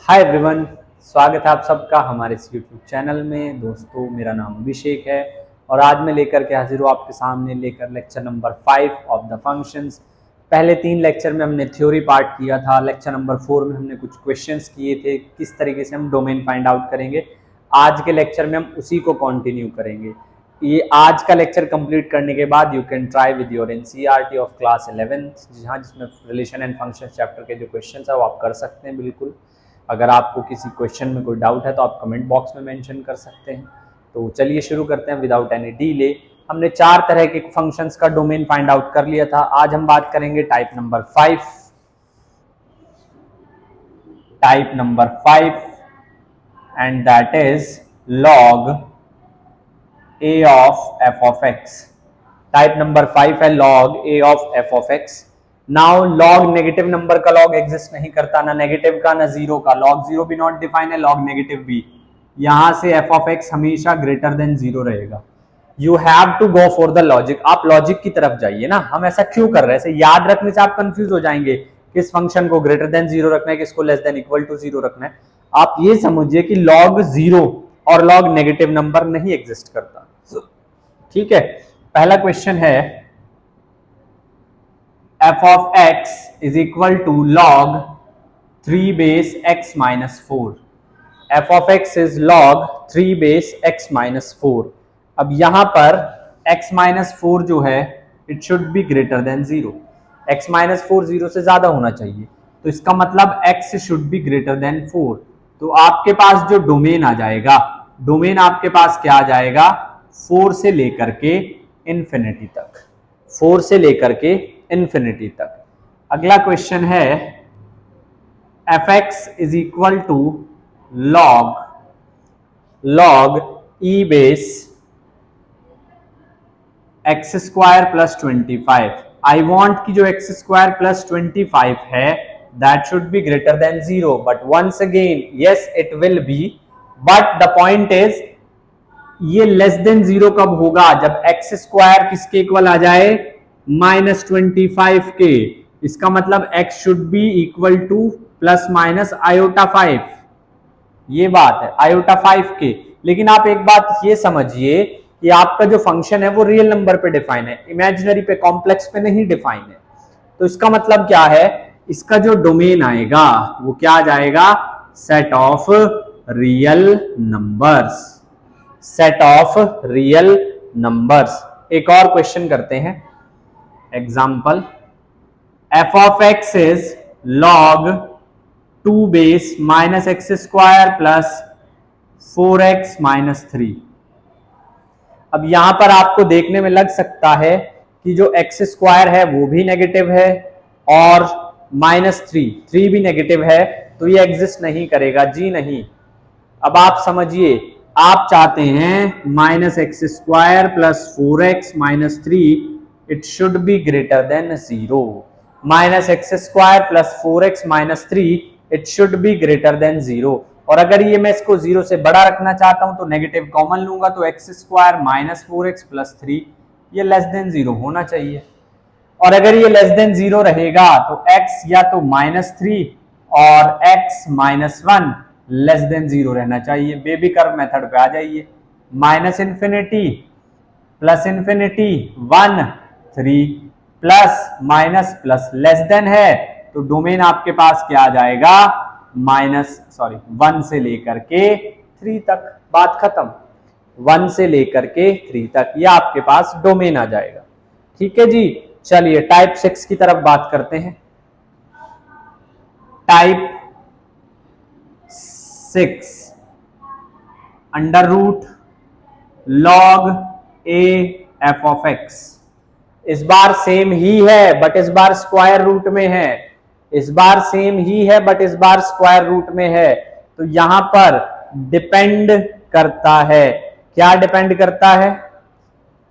Hi everyone, स्वागत है आप सबका हमारे इस यूट्यूब चैनल में। दोस्तों, मेरा नाम अभिषेक है और आज मैं लेकर के हाजिर हूँ आपके सामने लेकर lecture number 5 of the functions. पहले 3 लेक्चर में हमने थ्योरी पार्ट किया था। लेक्चर नंबर 4 में हमने कुछ क्वेश्चंस किए थे, किस तरीके से हम डोमेन फाइंड आउट करेंगे। आज के लेक्चर में हम उसी को कंटिन्यू करेंगे। ये आज का लेक्चर कंप्लीट करने के बाद you can try with your NCERT of class 11, जिसमें रिलेशन एंड फंक्शन चैप्टर के जो क्वेश्चंस है वो आप कर सकते हैं। बिल्कुल, अगर आपको किसी क्वेश्चन में कोई डाउट है तो आप कमेंट बॉक्स में मेंशन कर सकते हैं। तो चलिए शुरू करते हैं विदाउट एनी डिले। हमने 4 तरह के फंक्शंस का डोमेन फाइंड आउट कर लिया था। आज हम बात करेंगे type number 5 and that is log a of f of x। Type number 5 है log a of f of x। Now log negative number का लॉग एग्जिस्ट नहीं करता, ना नेगेटिव का ना जीरो का। लॉग जीरो भी नॉट डिफाइन है, लॉग नेगेटिव भी। यहां से एफ ऑफ एक्स हमेशा ग्रेटर देन जीरो रहेगा। You have to go for the logic. आप लॉजिक की तरफ जाइए ना। हम ऐसा क्यों कर रहे हैं? ऐसे याद रखने से आप कंफ्यूज हो जाएंगे किस फंक्शन को ग्रेटर देन जीरो रखना है, किसको less than equal to zero रखना है। आप ये समझिए कि लॉग जीरो और लॉग नेगेटिव नंबर नहीं एग्जिस्ट करता। ठीक है, पहला क्वेश्चन है f of x is equal to log 3 base x minus 4। f of x is log 3 base x minus 4। अब यहां पर x minus 4 जो है it should be greater than zero. x minus 4 zero से ज्यादा होना चाहिए, तो इसका मतलब x should be greater then 4। तो आपके पास जो डोमेन आ जाएगा, डोमेन आपके पास क्या आ जाएगा? 4 से लेकर के इंफिनिटी तक। 4 से लेकर के इंफिनिटी तक। अगला क्वेश्चन है f x is equal to log e base x square plus 25। I want की जो एक्स स्क्वायर प्लस 25 है that should be greater than zero. But once again yes it will be, but the point is ये less than zero कब होगा? जब x square किसके equal आ जाए? -25 के। इसका मतलब x should be equal to plus minus iota 5। ये बात है, आयोटा 5 के। लेकिन आप एक बात ये समझिए कि आपका जो फंक्शन है वो रियल नंबर पे डिफाइन है, इमेजिनरी पे, कॉम्प्लेक्स पे नहीं डिफाइन है। तो इसका मतलब क्या है? इसका जो डोमेन आएगा वो क्या आ जाएगा? Set of real numbers. Set of real numbers. एक और क्वेश्चन करते हैं। Example, f of x is log 2 base minus x square plus 4x minus 3। अब यहां पर आपको देखने में लग सकता है कि जो x स्क्वायर है वो भी नेगेटिव है और -3 भी नेगेटिव है, तो ये एग्जिस्ट नहीं करेगा। जी नहीं। अब आप समझिए, आप चाहते हैं -x square plus 4x minus 3 it should be greater than 0। -x square plus 4x minus 3 it should be greater than 0। और अगर ये मैं इसको 0 से बड़ा रखना चाहता हूं तो नेगेटिव कॉमन लूंगा, तो x square minus 4x plus 3 ये लेस देन 0 होना चाहिए। और अगर ये लेस देन 0 रहेगा तो x या तो -3 और x -1 लेस देन 0 रहना चाहिए। बेबी कर्व मेथड पे आ जाइए। -Infinity plus infinity 1 3 plus minus plus less than है, तो डोमेन आपके पास क्या आ जाएगा? 1 से लेकर के 3 तक। बात खत्म। 1 से लेकर के 3 तक ये आपके पास डोमेन आ जाएगा। ठीक है जी। चलिए टाइप 6 की तरफ बात करते हैं। Type 6 under root log a f of x। इस बार सेम ही है बट इस बार स्क्वायर रूट में है। इस बार सेम ही है बट इस बार स्क्वायर रूट में है। तो यहां पर डिपेंड करता है। क्या डिपेंड करता है?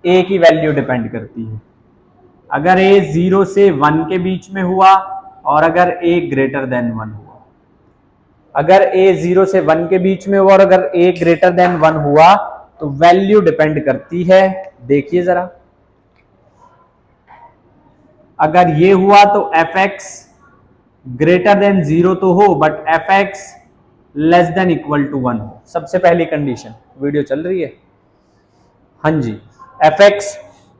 a की वैल्यू डिपेंड करती है। अगर a 0 से 1 के बीच में हुआ और अगर a ग्रेटर देन 1 हुआ, अगर a 0 से 1 के बीच में हुआ और अगर a ग्रेटर देन 1 हुआ तो वैल्यू डिपेंड करती है। देखिए जरा, अगर ये हुआ तो एफ एक्स ग्रेटर देन 0 तो हो, but f x less than equal to 1 हो। सबसे पहली कंडीशन, वीडियो चल रही है, हाँ जी, एफ एक्स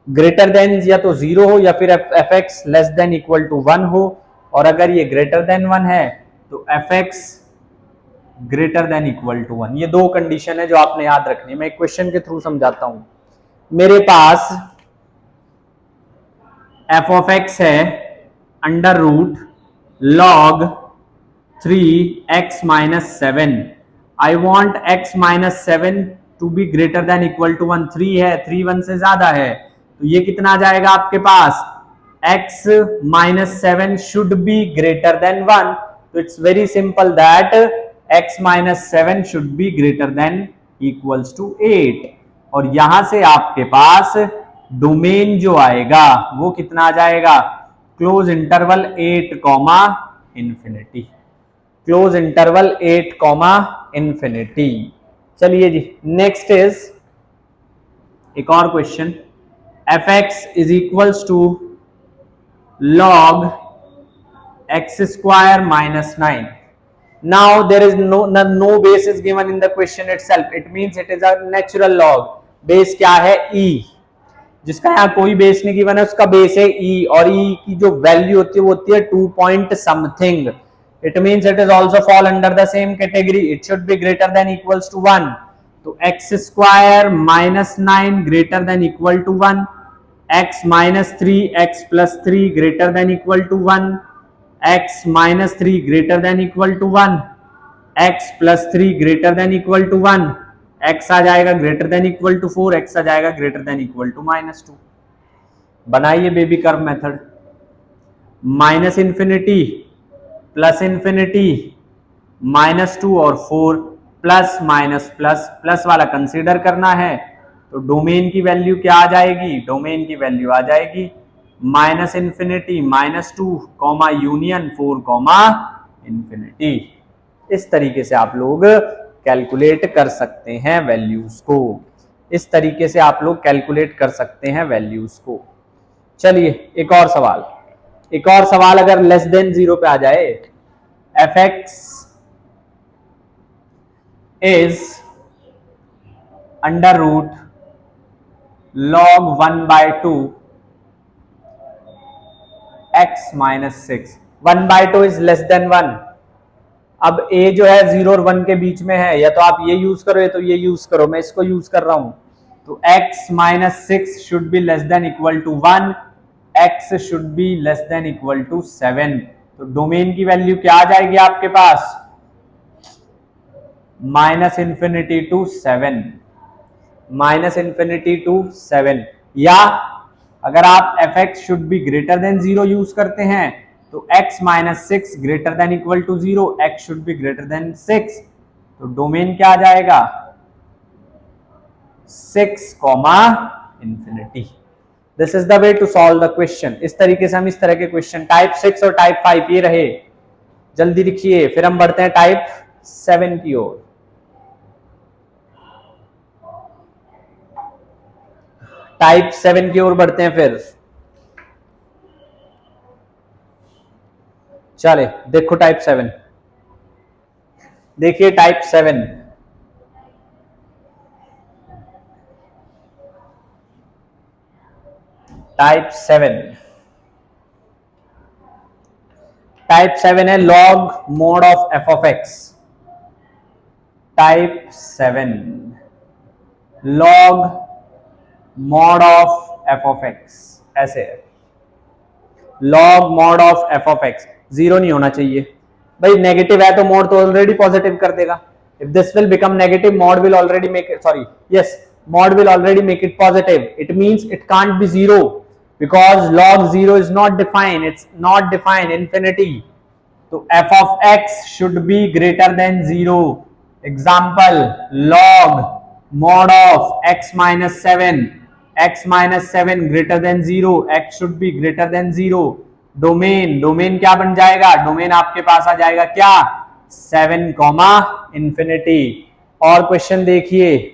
ग्रेटर देन या तो 0 हो या फिर f x less than equal to 1 हो, और अगर ये ग्रेटर देन 1 है तो f x greater than equal to 1। ये दो कंडीशन है जो आपने याद रखनी है। मैं एक क्वेश्चन के थ्रू समझाता हूं। मेरे पास एफ ऑफ एक्स है under root log 3x-7। I want x-7 to be greater than equal to 1। 3 है, 3 1 से ज्यादा है, तो ये कितना आ जाएगा आपके पास, x-7 should be greater than 1। तो it's very simple that x-7 should be greater than equals to 8। और यहां से आपके पास डोमेन जो आएगा वो कितना आ जाएगा, close interval 8 comma infinity, close interval 8 comma infinity. चलिए जी, नेक्स्ट इज एक और question, f x is equals to log x square minus 9। Now there is no base is given in the question itself, it means it is a natural log। Base क्या है, e, जिसका यहाँ कोई base नहीं given है उसका base है e, और e की जो वैल्यू होती है वो होती है 2 point something. It means it is also fall under the same category, it should be greater than equals to 1। तो x square minus 9 greater than equal to 1, x minus 3 x plus 3 greater than equal to 1, x minus 3 greater than equal to 1, x plus 3 greater than equal to 1, x आ जाएगा greater than equal to 4, x आ जाएगा greater than equal to -2। बनाइए baby curve method, minus infinity plus infinity -2 और 4, plus minus plus, plus वाला consider करना है, तो डोमेन की वैल्यू क्या आ जाएगी, डोमेन की वैल्यू आ जाएगी minus infinity -2 comma union 4 comma infinity. इस तरीके से आप लोग कैलकुलेट कर सकते हैं वैल्यूज को, इस तरीके से आप लोग कैलकुलेट कर सकते हैं वैल्यूज को। चलिए एक और सवाल, एक और सवाल अगर लेस देन 0 पे आ जाए, f x is under root log 1/2 x minus 6, 1/2 is less than 1। अब a जो है 0 और 1 के बीच में है, या तो आप ये यूज करो या तो ये यूज करो, मैं इसको यूज कर रहा हूं। तो x minus 6 should be less than equal to 1, x should be less than equal to 7। तो डोमेन की वैल्यू क्या आ जाएगी आपके पास, minus infinity to 7, minus infinity to 7। या अगर आप F X should be greater than 0 use करते हैं तो x minus 6 greater than equal to 0, x should be greater than 6। तो डोमेन क्या आ जाएगा, 6 comma infinity. This is the way to solve the question. इस तरीके से हम इस तरह के क्वेश्चन टाइप 6 और टाइप 5 ये रहे, जल्दी लिखिए, फिर हम बढ़ते हैं टाइप 7 की ओर। टाइप 7 की ओर बढ़ते हैं फिर। चले देखो टाइप 7, देखिए टाइप 7, टाइप 7, टाइप 7 है log mode of F of x. Type 7 log mod of F of x, ऐसे है log mod of F of x. 0 नहीं होना चाहिए भाई, नेगेटिव है तो मोड तो ऑलरेडी पॉजिटिव कर देगा। If this will become negative, mode will already make it, sorry yes, mod will already make it positive, it means it can't be 0 because log 0 is not defined, it's not defined, infinity। तो f of x should be greater than 0। example log mod of x minus 7, x minus 7 greater than 0, x should be greater than 0। Domain, domain क्या बन जाएगा, domain आपके पास आ जाएगा क्या, 7 comma infinity. और question देखिए,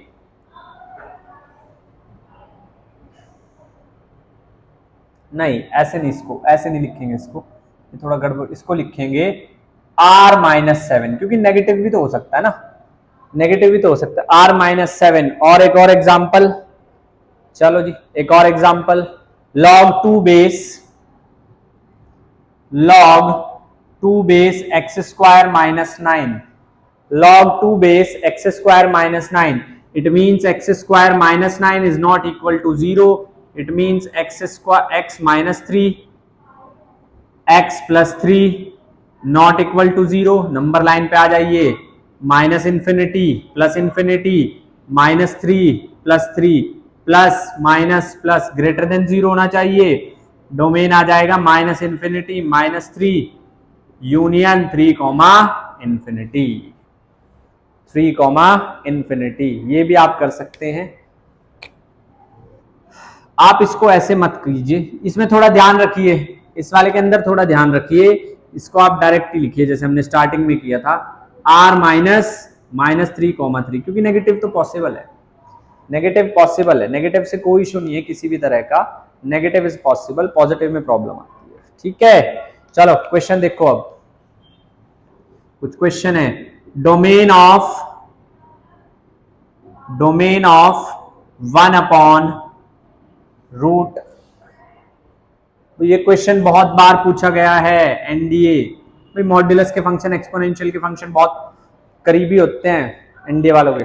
नहीं ऐसे नहीं, इसको ऐसे नहीं लिखेंगे, इसको थोड़ा गड़बड़, इसको लिखेंगे r-7, क्योंकि नेगेटिव भी तो हो सकता है ना, नेगेटिव भी तो हो सकता है, r-7। और एक और एग्जांपल, चलो जी एक और example, log 2 base x square minus 9, log 2 base x square minus 9, it means x square minus 9 is not equal to 0, it means x square x minus 3 x plus 3 not equal to 0। Number line पे आ जाइए, minus infinity plus infinity minus 3 plus 3 plus minus plus greater than 0 होना चाहिए, domain आ जाएगा minus infinity minus 3 union 3 comma infinity, 3 comma infinity. ये भी आप कर सकते हैं। आप इसको ऐसे मत कीजिए, इसमें थोड़ा ध्यान रखिए, इस वाले के अंदर थोड़ा ध्यान रखिए, इसको आप डायरेक्ट ही लिखिए जैसे हमने स्टार्टिंग में किया था, r माइनस 3 कॉमा 3, क्योंकि नेगेटिव तो पॉसिबल है, नेगेटिव पॉसिबल है, नेगेटिव से कोई इशू नहीं है किसी भी तरह का, नेगेटिव इज पॉसिबल, पॉजिटिव में प्रॉब्लम आती है। ठीक है, चलो क्वेश्चन देखो, अब कुछ क्वेश्चन है, डोमेन ऑफ 1 अपॉन रूट, तो ये क्वेश्चन बहुत बार पूछा गया है एनडीए भाई, मॉड्यूलस के फंक्शन एक्सपोनेंशियल के फंक्शन बहुत करीबी होते हैं एनडीए वालों के,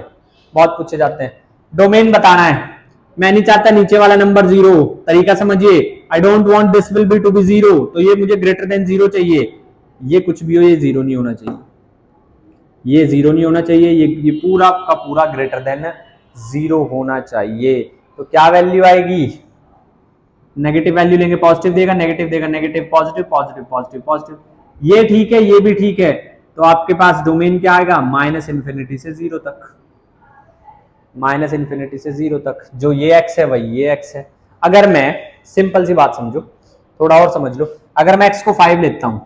बहुत पूछे जाते हैं। डोमेन बताना है, मैं नहीं चाहता नीचे वाला नंबर 0, तरीका समझिए, I don't want this will be to be 0, तो ये मुझे ग्रेटर देन 0 चाहिए, ये कुछ भी हो ये 0 नहीं होना चाहिए, ये 0 नहीं होना चाहिए, ये पूरा का पूरा ग्रेटर देन 0 होना चाहिए। तो क्या वैल्यू आएगी, नेगेटिव वैल्यू लेंगे, पॉजिटिव देगा, नेगेटिव देगा, negative positive, positive positive positive, ये ठीक है, ये भी ठीक है, तो आपके पास डोमेन क्या आएगा, माइनस इंफिनिटी से 0 तक, माइनस इंफिनिटी से 0 तक, जो ये x है वही ये x है। अगर मैं सिंपल सी बात समझो, थोड़ा और समझ लो, अगर मैं x को 5 लेता हूं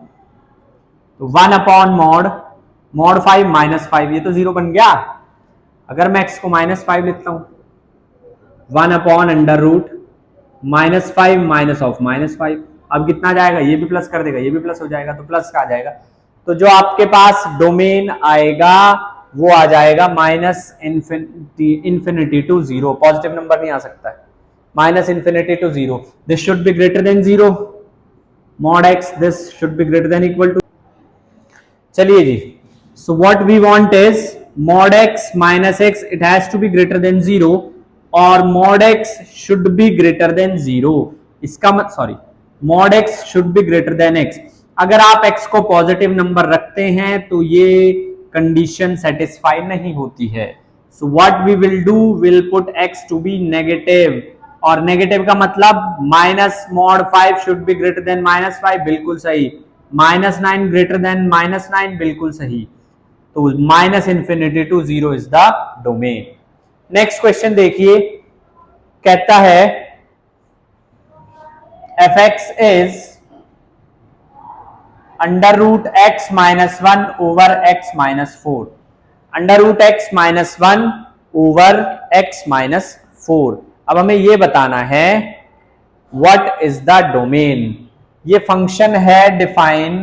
तो 1 अपॉन मॉड 5 माइनस 5, ये तो 0 बन गया। अगर मैं x को माइनस 5 लेता हूं, 1 upon under root minus 5 minus of minus 5, अब कितना जाएगा, ये भी प्लस कर देगा, ये भी प्लस हो जाएगा, तो प्लस का आ जाएगा, तो जो आपके पास डोमेन आएगा वो आ जाएगा minus infinity to 0, positive number नहीं आ सकता है, minus infinity to 0, this should be greater than 0, mod x this should be greater than equal to, चलिए जी, so what we want is mod x minus x, it has to be greater than 0 और mod x should be greater than 0, इसका मत sorry mod x should be greater than x। अगर आप x को positive number रखते हैं तो ये कंडीशन सेटिस्फाई नहीं होती है, so what we will do, will put x to be negative, और नेगेटिव का मतलब minus mod 5 should be greater than minus 5, बिल्कुल सही, माइनस 9 ग्रेटर देन माइनस 9, बिल्कुल सही, तो minus infinity to 0 is the domain. Next question देखिए, कहता है f x is under root x minus 1 over x minus 4, under root x minus 1 over x minus 4। अब हमें यह बताना है व्हाट इज द डोमेन, ये फंक्शन है डिफाइन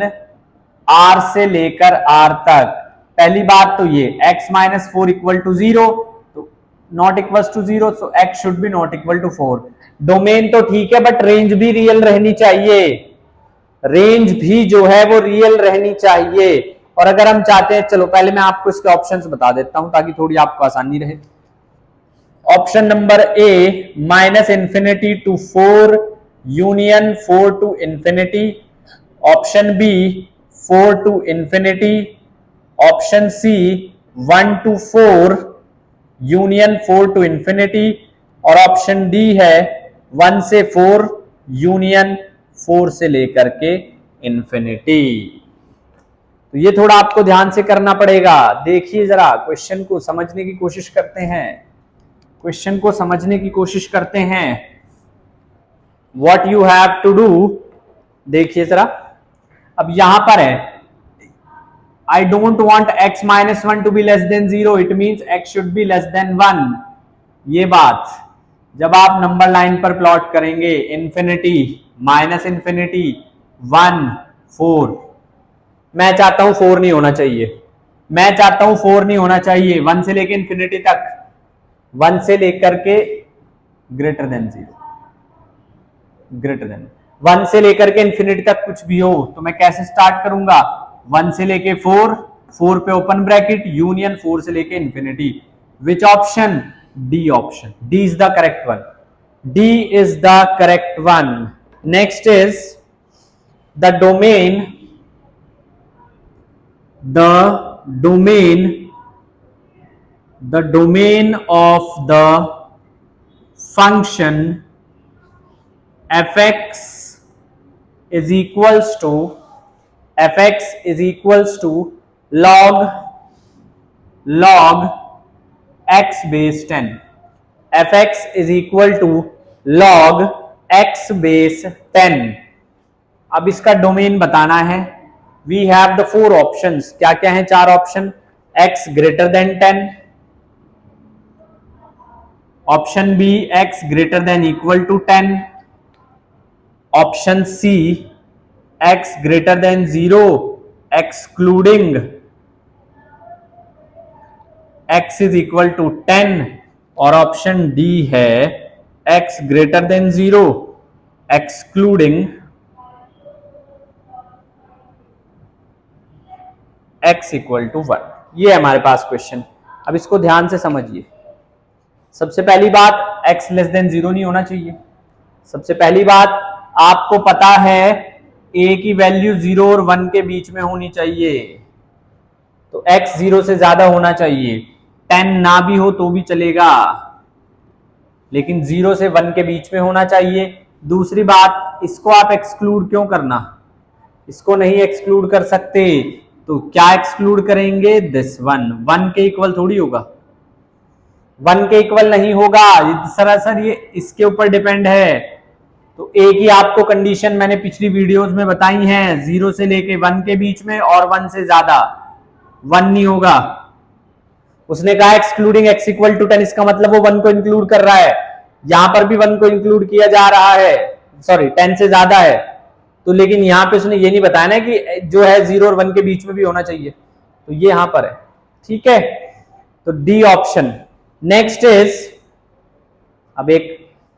r से लेकर r तक। पहली बात तो ये x माइनस 4 इक्वल टू 0, तो not equal to 0, so x should be not equal to 4। Domain तो ठीक है बट रेंज भी रियल रहनी चाहिए, रेंज भी जो है वो रियल रहनी चाहिए। और अगर हम चाहते हैं, चलो पहले मैं आपको इसके ऑप्शंस बता देता हूं ताकि थोड़ी आपको आसानी रहे। Option number A minus infinity to 4 union 4 to infinity, option B 4 to infinity, option C 1 to 4 union 4 to infinity, और ऑप्शन डी है 1 से 4 यूनियन 4 से लेकर के इंफिनिटी। तो ये थोड़ा आपको ध्यान से करना पड़ेगा। देखिए जरा क्वेश्चन को समझने की कोशिश करते हैं, क्वेश्चन को समझने की कोशिश करते हैं। What you have to do, देखिए जरा, अब यहां पर है I don't want x minus 1 to be less than 0, it means x should be less than 1। ये बात जब आप नंबर लाइन पर प्लॉट करेंगे, इंफिनिटी माइनस इंफिनिटी 1 4, मैं चाहता हूं 4 नहीं होना चाहिए, मैं चाहता हूं 4 नहीं होना चाहिए, 1 से लेके इंफिनिटी तक, 1 से लेकर के ग्रेटर देन 0, ग्रेटर देन 1 से लेकर के इंफिनिटी तक कुछ भी हो तो मैं कैसे स्टार्ट करूंगा, 1 से लेके 4, 4 पे ओपन ब्रैकेट यूनियन 4 से लेके infinity, which option, D option, D is the correct one, D is the correct one. Next is the domain, the domain of the function fx is equals to log x base 10, fx is equal to log x base 10। अब इसका domain बताना है। We have the 4 options, क्या क्या है 4 option, x greater than 10, option B x greater than equal to 10, option C x greater than 0 excluding x is equal to 10, और option D है x greater than 0 excluding x equal to 1। ये है हमारे पास question. अब इसको ध्यान से समझिए। सबसे पहली बात x लेस देन 0 नहीं होना चाहिए। सबसे पहली बात आपको पता है a की वैल्यू 0 और 1 के बीच में होनी चाहिए, तो x 0 से ज्यादा होना चाहिए। 10 ना भी हो तो भी चलेगा, लेकिन 0 से 1 के बीच में होना चाहिए। दूसरी बात, इसको आप एक्सक्लूड क्यों करना, इसको नहीं एक्सक्लूड कर सकते, तो क्या एक्सक्लूड करेंगे, दिस 1 के इक्वल थोड़ी होगा, 1 के इक्वल नहीं होगा, सरासर ये इसके ऊपर डिपेंड है। तो एक ही आपको कंडीशन मैंने पिछली वीडियोस में बताई हैं, 0 से लेके 1 के बीच में और 1 से ज्यादा, 1 नहीं होगा। उसने कहा एक्सक्लूडिंग x इक्वल टू 10, इसका मतलब वो 1 को इंक्लूड कर रहा है, यहां पर भी 1 को इंक्लूड किया जा रहा है, सॉरी 10 से ज्यादा है, तो लेकिन यहां पे उसने ये नहीं बताया ना कि जो है 0 और 1 के बीच में भी होना चाहिए, तो ये यहां पर है। ठीक है, तो डी ऑप्शन। नेक्स्ट इज, अब एक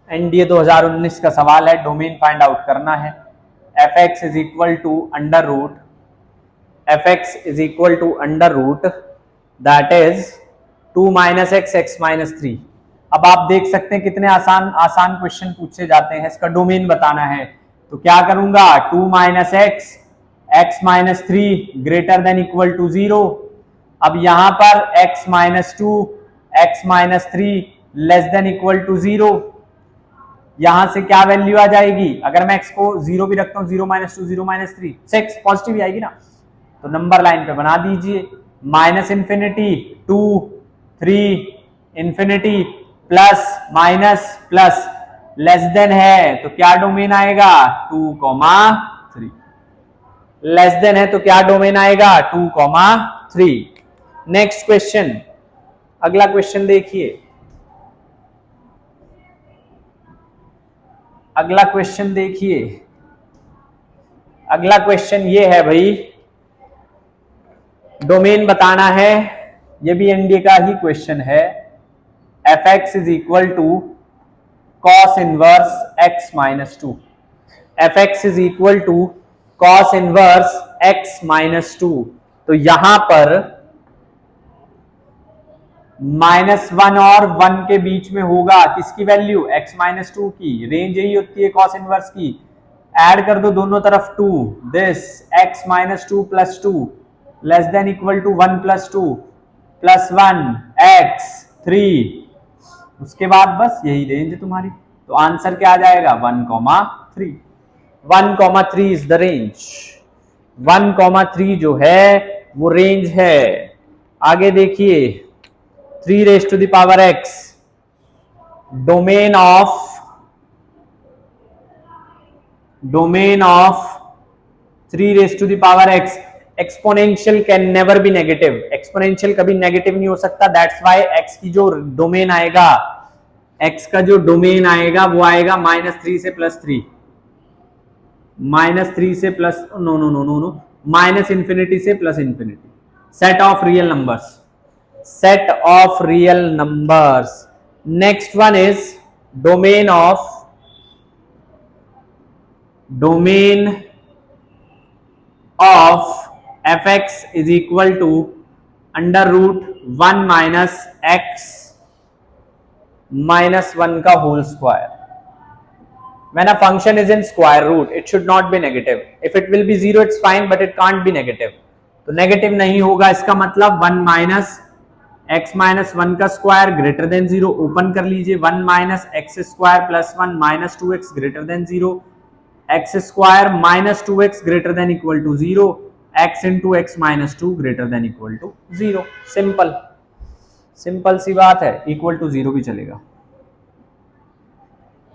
एनडीए 2019 का सवाल है, डोमेन फाइंड आउट करना है। fx is equal to under root, fx is equal to under root that is 2 minus x x minus 3। अब आप देख सकते हैं कितने आसान आसान क्वेश्चन पूछे जाते हैं। इसका डोमेन बताना है तो क्या करूंगा, 2 minus x x minus 3 greater than equal to 0। अब यहां पर x minus 2 x minus 3 less than equal to 0, यहां से क्या वैल्यू आ जाएगी, अगर मैं x को 0 भी रखता हूं, 0 माइनस 2 0 माइनस 3, 6 पॉजिटिव ही आएगी ना, तो नंबर लाइन पे बना दीजिए, minus infinity 2 3 infinity plus minus plus less than है तो क्या डोमेन आएगा, 2,3, लेस देन है तो क्या डोमेन आएगा, 2,3। नेक्स्ट क्वेश्चन, अगला क्वेश्चन देखिए, अगला क्वेश्चन देखिए, अगला क्वेश्चन ये है भाई, डोमेन बताना है, ये भी एनडीए का ही क्वेश्चन है। fx is equal to cos inverse x minus 2, fx is equal to cos inverse x minus 2, तो यहां पर -1 और 1 के बीच में होगा, किसकी वैल्यू, x माइनस 2 की, रेंज यही होती है कॉस इनवर्स की। ऐड कर दो दोनों तरफ 2, this x minus 2 plus 2 less than equal to 1 plus 2 plus 1 x 3, उसके बाद बस यही रेंज है तुम्हारी, तो आंसर क्या आ जाएगा, 1,3। 1,3 इज द रेंज, 1,3 जो है वो रेंज है। आगे देखिए, 3 raise to the power x, domain of 3 raise to the power x, exponential can never be negative, exponential कभी नेगेटिव नहीं हो सकता, दैट्स व्हाई x की जो डोमेन आएगा, x का जो डोमेन आएगा वो आएगा -3 से +3, -3 से plus, no no no no no, minus infinity से plus infinity. Set of real numbers, set of real numbers. Next one is domain of fx is equal to under root 1 minus x minus 1 का whole square. When a function is in square root, it should not be negative. If it will be 0, it's fine, but it can't be negative. तो negative नहीं होगा, इसका मतलब 1 minus x minus 1 का square greater than 0। Open कर लीजिए, 1 minus x square plus 1 minus 2x greater than 0, x square minus 2x greater than equal to 0, x into x minus 2 greater than equal to 0। Simple, simple सी बात है। Equal to 0 भी चलेगा,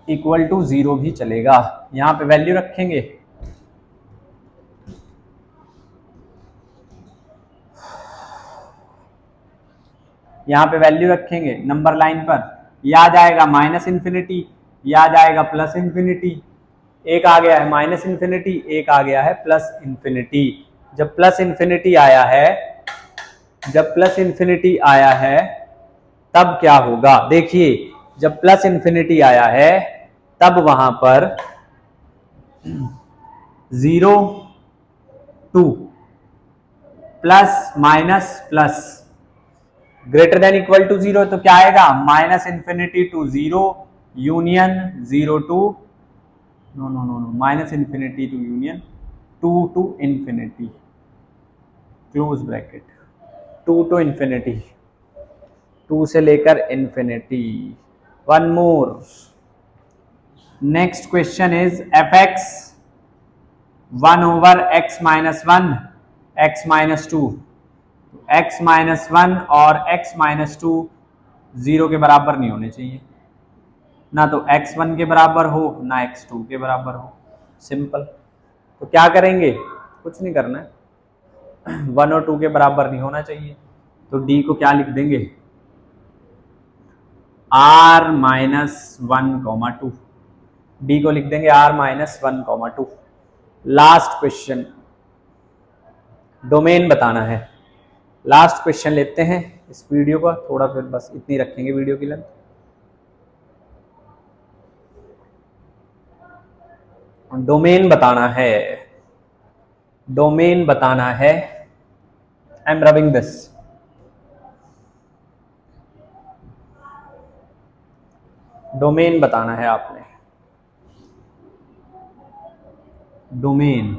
equal to 0 भी चलेगा। यहां पे वैल्यू रखेंगे, यहां पे वैल्यू रखेंगे नंबर लाइन पर। या जाएगा माइनस इंफिनिटी, या जाएगा प्लस इंफिनिटी। एक आ गया है माइनस इंफिनिटी, एक आ गया है प्लस इंफिनिटी। जब प्लस इंफिनिटी आया है, जब प्लस इंफिनिटी आया है तब क्या होगा? देखिए, जब प्लस इंफिनिटी आया है तब वहां पर 0 2 plus minus plus greater than equal to 0, तो क्या आएगा? Minus infinity to 0 union 0 to no no no no minus infinity to union 2 to infinity close bracket, 2 to infinity, 2 से लेकर infinity. One more, next question is f x 1 over x minus 1 x minus 2। X minus 1 और x minus 2 0 के बराबर नहीं होने चाहिए, ना तो x1 के बराबर हो ना x2 के बराबर हो। सिंपल। तो क्या करेंगे? कुछ नहीं करना है, 1 और 2 के बराबर नहीं होना चाहिए। तो d को क्या लिख देंगे? r minus 1,2। d को लिख देंगे r minus 1,2। Last question, domain बताना है। लास्ट क्वेश्चन लेते हैं इस वीडियो का, थोड़ा फिर बस इतनी रखेंगे वीडियो की लेंथ। डोमेन बताना है, डोमेन बताना है। I am rubbing this. Domain बताना है आपने। Domain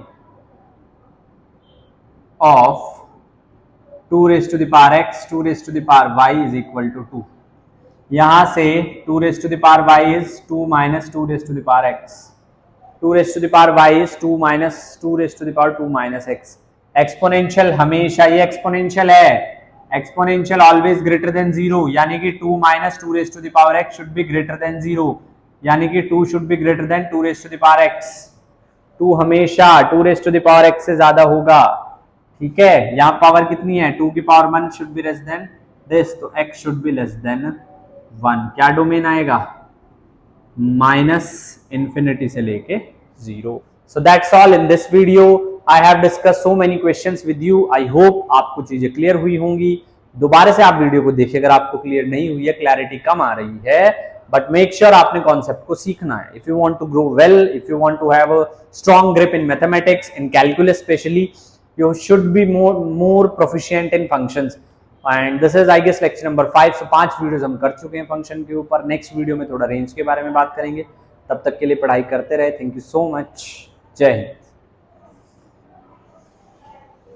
of 2 raise to the power x 2 raise to the power y is equal to 2। यहां से 2 raise to the power y is 2 minus 2 raise to the power x। 2 raise to the power y is 2 minus 2 raise to the power 2 minus x। Exponential हमेशा ये exponential है, exponential always greater than 0, यानी कि 2 minus 2 raise to the power x should be greater than 0, यानी कि 2 should be greater than 2 raise to the power x। 2 हमेशा 2 raise to the power x से ज्यादा होगा, ठीक है। यहां पावर कितनी है? 2 की power 1 should be less then this, तो x should be less than 1। क्या डोमेन आएगा? माइनस इंफिनिटी से लेके 0। So that's all in this video. I have discuss so many questions with you. I hope आपको चीजें क्लियर हुई होंगी। दोबारा से आप वीडियो को देखिए अगर आपको क्लियर नहीं हुई है, क्लैरिटी कम आ रही है, बट मेक श्योर आपने कॉन्सेप्ट को सीखना है। If you want to grow well, if you want to have a strong grip in mathematics, in calculus specially, you should be more proficient in functions, and this is I guess lecture number 5। so 5 videos हम कर चुके हैं function के ऊपर। Next video में थोड़ा range के बारे में बात करेंगे। तब तक के लिए पढ़ाई करते रहे। Thank you so much. जय हिंद।